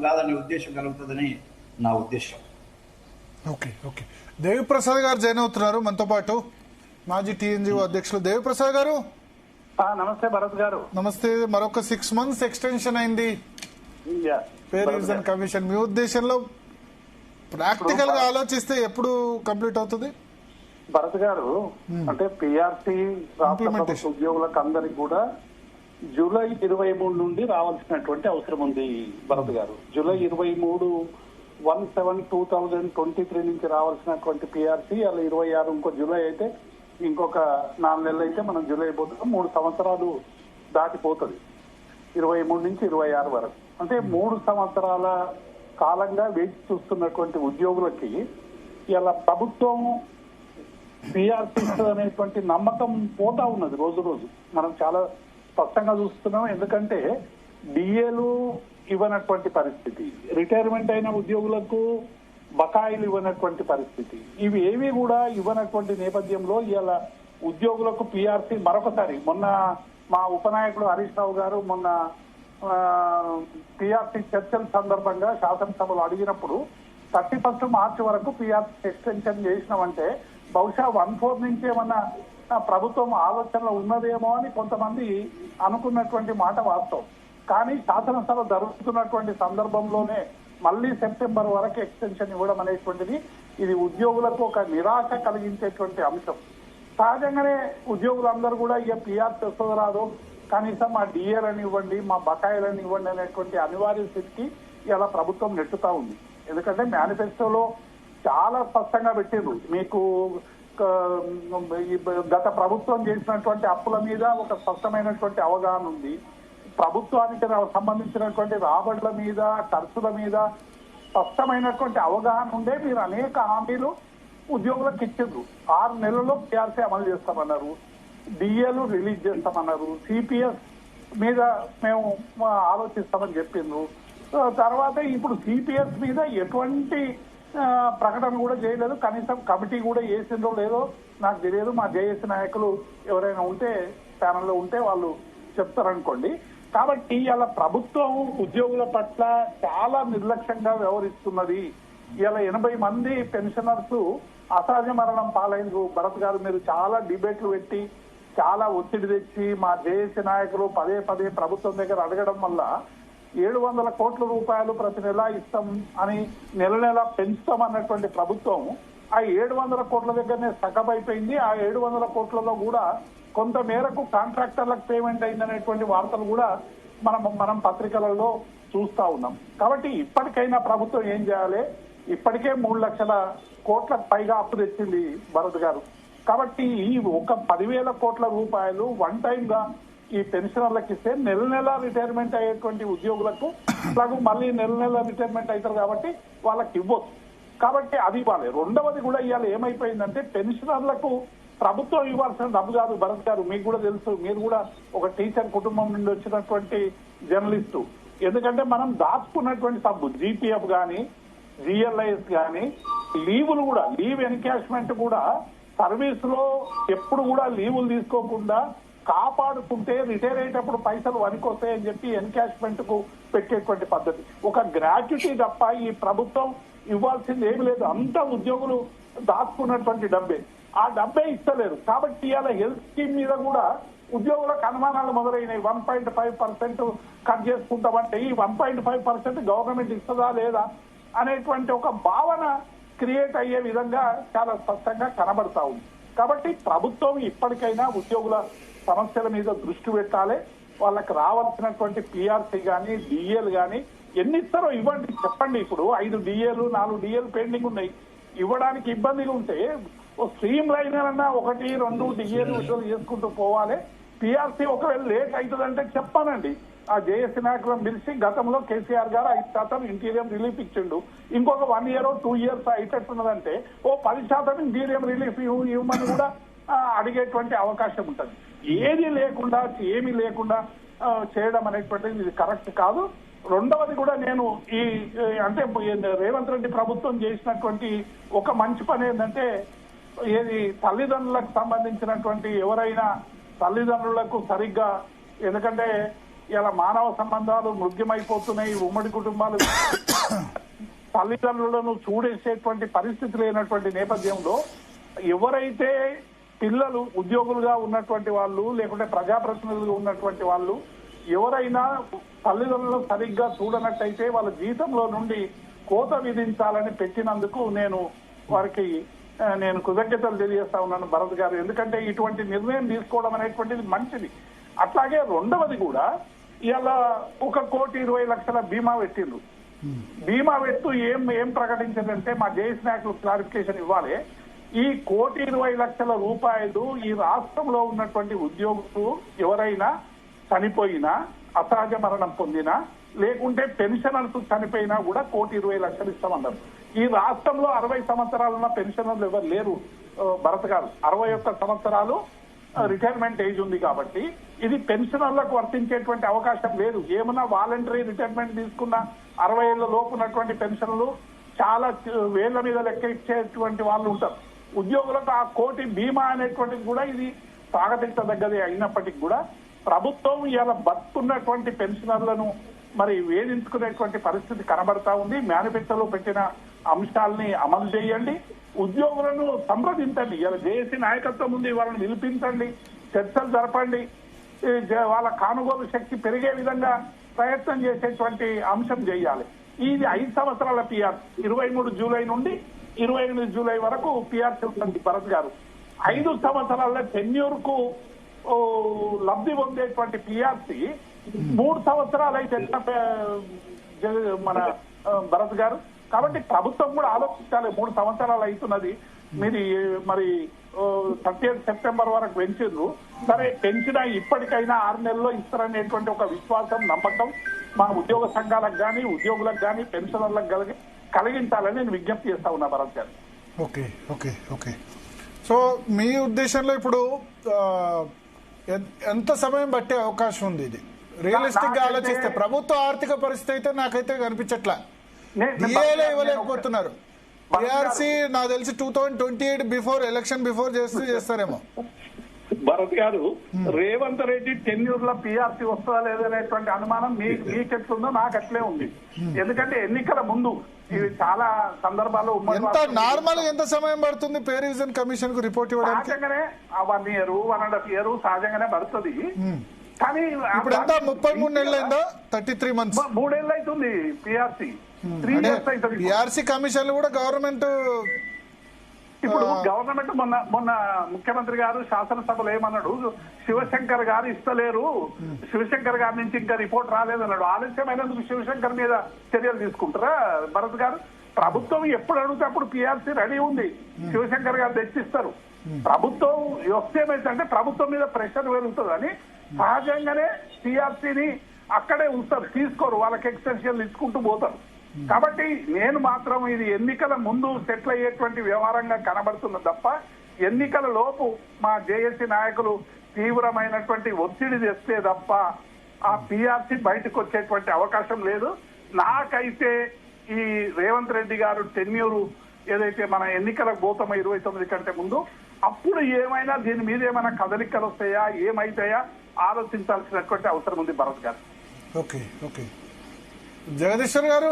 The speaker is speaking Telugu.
కాదనే ఉద్దేశం కలుగుతుందని నా ఉద్దేశం. ఓకే ఓకే దేవిప్రసాద్ గారు జాయిన్ అవుతున్నారు మనతో పాటు. మాజీ టీఎన్జిఓ అధ్యక్షులు దేవిప్రసాద్ గారు. నమస్తే భరత్ గారు. నమస్తే. మరొక 6 months ఎక్స్టెన్షన్ అయింది పే రివిజన్ కమిషన్. మీ ఉద్దేశంలో ప్రాక్టికల్ గా ఆలోచిస్తే ఎప్పుడు కంప్లీట్ అవుతుంది భరత్ గారు? అంటే పిఆర్సీ ఉద్యోగులకు అందరికి కూడా జూలై 23 నుండి రావాల్సినటువంటి అవసరం ఉంది భరత్ గారు. జూలై 23/17/2023 నుంచి రావాల్సినటువంటి పిఆర్సీ అలా 26 ఇంకో జూలై అయితే ఇంకొక 4 నెలలు అయితే మనం జూలై అయిపోతున్నాం. 3 సంవత్సరాలు దాటిపోతుంది 23 నుంచి 26 వరకు. అంటే 3 సంవత్సరాల కాలంగా వేచి చూస్తున్నటువంటి ఉద్యోగులకి ఇలా ప్రభుత్వం పిఆర్సీ అనేటువంటి నమ్మకం పోతా ఉన్నది రోజు రోజు. మనం చాలా స్పష్టంగా చూస్తున్నాం. ఎందుకంటే డిఏలు ఇవ్వనటువంటి పరిస్థితి, రిటైర్మెంట్ అయిన ఉద్యోగులకు బకాయిలు ఇవ్వనటువంటి పరిస్థితి, ఇవి ఏవి కూడా ఇవ్వనటువంటి నేపథ్యంలో ఇవాళ ఉద్యోగులకు పిఆర్సీ మరొకసారి మొన్న మా ఉపనాయకుడు హరీష్ రావు గారు మొన్న పిఆర్సీ చర్చల సందర్భంగా శాసనసభలో అడిగినప్పుడు 31 మార్చి వరకు పిఆర్సీ ఎక్స్టెన్షన్ చేసినామంటే బహుశా 1/4 నుంచి ఏమన్నా ప్రభుత్వం ఆలోచనలో ఉన్నదేమో అని కొంతమంది అనుకున్నటువంటి మాట వాస్తవం. కానీ శాసనసభ జరుగుతున్నటువంటి సందర్భంలోనే మళ్ళీ సెప్టెంబర్ వరకు ఎక్స్టెన్షన్ ఇవ్వడం అనేటువంటిది ఇది ఉద్యోగులకు ఒక నిరాశ కలిగించేటువంటి అంశం. సహజంగానే ఉద్యోగులందరూ కూడా ఇక పిఆర్సీ వస్తుందో రాదో కనీసం మా డిఏలను ఇవ్వండి, మా బకాయిలను ఇవ్వండి అనేటువంటి అనివార్య స్థితికి ఇలా ప్రభుత్వం నెట్టుతా ఉంది. ఎందుకంటే మేనిఫెస్టోలో చాలా స్పష్టంగా పెట్టిండ్రు. మీకు గత ప్రభుత్వం చేసినటువంటి అప్పుల మీద ఒక స్పష్టమైనటువంటి అవగాహన ఉంది. ప్రభుత్వానికి సంబంధించినటువంటి రాబడుల మీద, ఖర్చుల మీద స్పష్టమైనటువంటి అవగాహన ఉండే మీరు అనేక హామీలు ఉద్యోగులకు ఇచ్చిండ్రు. 6 నెలల్లో పిఆర్సీ అమలు చేస్తామన్నారు, డిఏలు రిలీజ్ చేస్తామన్నారు, సిపిఎస్ మీద మేము ఆలోచిస్తామని చెప్పిండ్రు. తర్వాత ఇప్పుడు సిపిఎస్ మీద ఎటువంటి ప్రకటన కూడా చేయలేదు. కనీసం కమిటీ కూడా వేసిందో లేదో నాకు తెలియదు. మా జేఏసీ నాయకులు ఎవరైనా ఉంటే ప్యానల్లో ఉంటే వాళ్ళు చెప్తారనుకోండి. కాబట్టి ఇలా ప్రభుత్వం ఉద్యోగుల పట్ల చాలా నిర్లక్ష్యంగా వ్యవహరిస్తున్నది. ఇలా 80 మంది పెన్షనర్స్ అసహజ మరణం పాలైంది. భరత్ గారు, మీరు చాలా డిబేట్లు పెట్టి చాలా ఒత్తిడి తెచ్చి మా జేఏసీ నాయకులు పదే పదే ప్రభుత్వం దగ్గర అడగడం వల్ల 700 కోట్ల రూపాయలు ప్రతి నెల ఇస్తాం అని నెల నెల పెంచుతాం అన్నటువంటి ప్రభుత్వం ఆ 700 కోట్ల దగ్గరనే స్టకప్ అయిపోయింది. ఆ 700 కోట్లలో కూడా కొంత మేరకు కాంట్రాక్టర్లకు పేమెంట్ అయిందనేటువంటి వార్తలు కూడా మనం పత్రికలలో చూస్తా ఉన్నాం. కాబట్టి ఇప్పటికైనా ప్రభుత్వం ఏం చేయాలి? ఇప్పటికే 3 లక్షల కోట్లకు పైగా అప్పు తెచ్చింది భరత్ గారు. కాబట్టి ఈ ఒక 10,000 కోట్ల రూపాయలు వన్ టైమ్ గా ఈ పెన్షనర్లకు ఇస్తే నెల నెల రిటైర్మెంట్ అయ్యేటువంటి ఉద్యోగులకు మళ్ళీ నెల నెల రిటైర్మెంట్ అవుతారు కాబట్టి వాళ్ళకి ఇవ్వచ్చు. కాబట్టి అది ఇవ్వాలి. రెండవది కూడా ఇవాళ ఏమైపోయిందంటే పెన్షనర్లకు ప్రభుత్వం ఇవ్వాల్సిన డబ్బు కాదు భరత్ గారు. మీకు కూడా తెలుసు, మీరు కూడా ఒక టీచర్ కుటుంబం నుండి వచ్చినటువంటి జర్నలిస్టు. ఎందుకంటే మనం దాచుకున్నటువంటి సబ్బు జీపీఎఫ్ కానీ జిఎల్ఐఎస్ కానీ లీవులు కూడా, లీవ్ ఎన్కాష్మెంట్ కూడా సర్వీస్ లో ఎప్పుడు కూడా లీవులు తీసుకోకుండా కాపాడుకుంటే రిటైర్ అయ్యేటప్పుడు పైసలు వనికొస్తాయని చెప్పి ఎన్కాష్మెంట్ కు పెట్టేటువంటి పద్ధతి. ఒక గ్రాట్యుటీ తప్ప ఈ ప్రభుత్వం ఇవ్వాల్సింది ఏమి లేదు. అంతా ఉద్యోగులు దాచుకున్నటువంటి డబ్బే. ఆ డబ్బే ఇస్తలేరు. కాబట్టి ఇవాళ హెల్త్ స్కీమ్ మీద కూడా ఉద్యోగులకు అనుమానాలు మొదలైనవి. 1.5% కట్ చేసుకుంటామంటే ఈ 1.5% గవర్నమెంట్ ఇస్తుందా లేదా అనేటువంటి ఒక భావన క్రియేట్ అయ్యే విధంగా చాలా స్పష్టంగా కనబడతా ఉంది. కాబట్టి ప్రభుత్వం ఇప్పటికైనా ఉద్యోగుల సమస్యల మీద దృష్టి పెట్టాలి. వాళ్ళకి రావాల్సినటువంటి పిఆర్సీ కానీ డిఏలు కానీ ఎన్ని ఇస్తారో ఇవ్వండి, చెప్పండి. ఇప్పుడు 5 డిఏలు 4 డిఏలు పెండింగ్ ఉన్నాయి. ఇవ్వడానికి ఇబ్బందిగా ఉంటే ఓ స్ట్రీమ్ లైన్ అన్నా 1, 2 డిఏలు విడుదల చేసుకుంటూ పోవాలి. పిఆర్సీ ఒకవేళ లేట్ అవుతుందంటే చెప్పానండి. ఆ జేఏసీ నాయకులను పిలిచి గతంలో కేసీఆర్ గారు 5% ఇంటీరియం రిలీఫ్ ఇచ్చిండు. ఇంకొక 1 year 2 years అయ్యేటట్టున్నదంటే ఓ 10% ఇంటీరియం రిలీఫ్ ఇవ్వమని కూడా అడిగేటువంటి అవకాశం ఉంటుంది. ఏది లేకుండా ఏమీ లేకుండా చేయడం అనేటువంటిది ఇది కరెక్ట్ కాదు. రెండవది కూడా నేను ఈ అంటే రేవంత్ రెడ్డి ప్రభుత్వం చేసినటువంటి ఒక మంచి పని ఏంటంటే ఏది తల్లిదండ్రులకు సంబంధించినటువంటి ఎవరైనా తల్లిదండ్రులకు సరిగ్గా, ఎందుకంటే ఇలా మానవ సంబంధాలు మృగ్యమైపోతున్నాయి, ఉమ్మడి కుటుంబాలు తల్లిదండ్రులను చూడేసేటువంటి పరిస్థితి లేనటువంటి నేపథ్యంలో ఎవరైతే పిల్లలు ఉద్యోగులుగా ఉన్నటువంటి వాళ్ళు లేకుంటే ప్రజాప్రతినిధులుగా ఉన్నటువంటి వాళ్ళు ఎవరైనా తల్లిదండ్రులను సరిగ్గా చూడనట్టయితే వాళ్ళ జీతంలో నుండి కోత విధించాలని పెట్టినందుకు వారికి నేను కృతజ్ఞతలు తెలియజేస్తా ఉన్నాను భరత్ గారు. ఎందుకంటే ఇటువంటి నిర్ణయం తీసుకోవడం అనేటువంటిది మంచిది. అట్లాగే రెండవది కూడా ఇలా 1,20,00,000 బీమా పెట్టిండ్రు. బీమా పెట్టు ఏం ప్రకటించిందంటే మా జేఎస్ నాయకులు క్లారిఫికేషన్ ఇవ్వాలి. ఈ 1,20,00,000 రూపాయలు ఈ రాష్ట్రంలో ఉన్నటువంటి ఉద్యోగులు ఎవరైనా చనిపోయినా, అసహజ మరణం పొందినా, లేకుంటే పెన్షనర్స్ చనిపోయినా కూడా 1,20,00,000 ఇస్తామన్నారు. ఈ రాష్ట్రంలో 60 సంవత్సరాలున్న పెన్షనర్లు ఎవరు లేరు భరత్ గారు. 61 సంవత్సరాలు రిటైర్మెంట్ ఏజ్ ఉంది కాబట్టి ఇది పెన్షనర్లకు వర్తించేటువంటి అవకాశం లేదు. ఏమన్నా వాలంటరీ రిటైర్మెంట్ తీసుకున్న 60 ఏళ్ల లోపు ఉన్నటువంటి పెన్షన్లు చాలా వేళ్ల మీద లెక్క ఇచ్చేటువంటి వాళ్ళు ఉంటారు. ఉద్యోగులకు ఆ 1,00,00,000 బీమా అనేటువంటిది కూడా ఇది స్వాగతించదగ్గది అయినప్పటికీ కూడా ప్రభుత్వం ఇలా బతుకున్నటువంటి పెన్షనర్లను మరి వేధించుకునేటువంటి పరిస్థితి కనబడతా ఉంది. మేనిఫెస్టోలో పెట్టిన అంశాలని అమలు చేయండి, ఉద్యోగులను సంప్రదించండి. ఇలా జేఏసీ నాయకత్వం ఉంది, వాళ్ళని నిలిపించండి, చర్చలు జరపండి, వాళ్ళ కానుగోలు శక్తి పెరిగే విధంగా ప్రయత్నం చేసేటువంటి అంశం చేయాలి. ఇది 5 సంవత్సరాల పిఆర్ 23 జూలై నుండి 28 జూలై వరకు పిఆర్సీ ఉంటుంది భరత్ గారు. 5 సంవత్సరాల టెన్యూర్ కు లబ్ధి పొందేటువంటి పిఆర్సీ 3 సంవత్సరాలు అయితే మన భరత్ గారు. కాబట్టి ప్రభుత్వం కూడా ఆలోచించాలి. 3 సంవత్సరాలు అవుతున్నది, మీరు మరి 30 సెప్టెంబర్ వరకు పెంచారు. సరే పెంచినా ఇప్పటికైనా 6 నెలల్లో ఇస్తారనేటువంటి ఒక విశ్వాసం, నమ్మకం మా ఉద్యోగ సంఘాలకు కానీ ఉద్యోగులకు కానీ పెన్షనర్లకు కలిగించాలని నేను విజ్ఞప్తి చేస్తా ఉన్నా భరత్ గారు. Okay okay okay. సో మీ ఉద్దేశంలో ఇప్పుడు ఎంత సమయం పట్టే అవకాశం ఉంది? ఇది రియలిస్టిక్ గా ఆలోచిస్తే ప్రభుత్వ ఆర్థిక పరిస్థితి అయితే నాకైతే కనిపించట్లా. డిఏలో ఇవ్వలేకపోతున్నారు. పిఆర్సీ నాకు తెలిసి 2028 బిఫోర్ ఎలక్షన్ బిఫోర్ చేస్తారేమో. భరత్ గారు, రేవంత్ రెడ్డి టెన్యూర్ లో పిఆర్సీ వస్తుందా లేదనేటువంటి అనుమానం మీకెట్లుందో నాకు అట్లే ఉంది. ఎందుకంటే ఎన్నికల ముందు ఇవి చాలా సందర్భాల్లో ఎంత నార్మల్ ఎంత సమయం పడుతుంది పే రివిజన్ కమిషన్ కు రిపోర్ట్ ఇవ్వడానికి? సహజంగానే 1 year 1.5 years సహజంగానే పడుతుంది. కానీ ఇప్పుడు ఎంత 33 నెలలు అయిందా? 33 months 3 ఏళ్ళు అవుతుంది పిఆర్సీ. 3 years అవుతుంది. పిఆర్సీ కమిషన్లు కూడా గవర్నమెంట్ ఇప్పుడు గవర్నమెంట్ మొన్న ముఖ్యమంత్రి గారు శాసనసభలో ఏమన్నాడు, శివశంకర్ గారు ఇస్తలేరు, శివశంకర్ గారి నుంచి ఇంకా రిపోర్ట్ రాలేదన్నాడు. ఆలస్యమైనందుకు శివశంకర్ మీద చర్యలు తీసుకుంటారా భరత్ గారు? ప్రభుత్వం ఎప్పుడు అడిగితే అప్పుడు పిఆర్సీ రెడీ ఉంది, శివశంకర్ గారు తెచ్చిస్తారు. ప్రభుత్వం వస్తేమైందంటే ప్రభుత్వం మీద ప్రెషర్ పెరుగుతుంది అని సహజంగానే పిఆర్సీని అక్కడే ఉంచుతారు, తీసుకోరు, వాళ్ళకి ఎక్స్టెన్షన్లు ఇచ్చుకుంటూ పోతారు. కాబట్టి నేను మాత్రం ఇది ఎన్నికల ముందు సెటిల్ అయ్యేటువంటి వ్యవహారంగా కనబడుతున్నది తప్ప ఎన్నికల లోపు మా జేఏసీ నాయకులు తీవ్రమైనటువంటి ఒత్తిడి తెస్తే తప్ప ఆ పిఆర్సీ బయటకు వచ్చేటువంటి అవకాశం లేదు. నాకైతే ఈ రేవంత్ రెడ్డి గారు టెన్యూరు ఏదైతే మన ఎన్నికలకు పోతామో 29 కంటే ముందు, అప్పుడు ఏమైనా దీని మీద ఏమైనా కదలికలు వస్తాయా, ఏమైతాయా ఆలోచించాల్సినటువంటి అవసరం ఉంది భరత్ గారు. Okay okay. జగదీశ్వర్ గారు.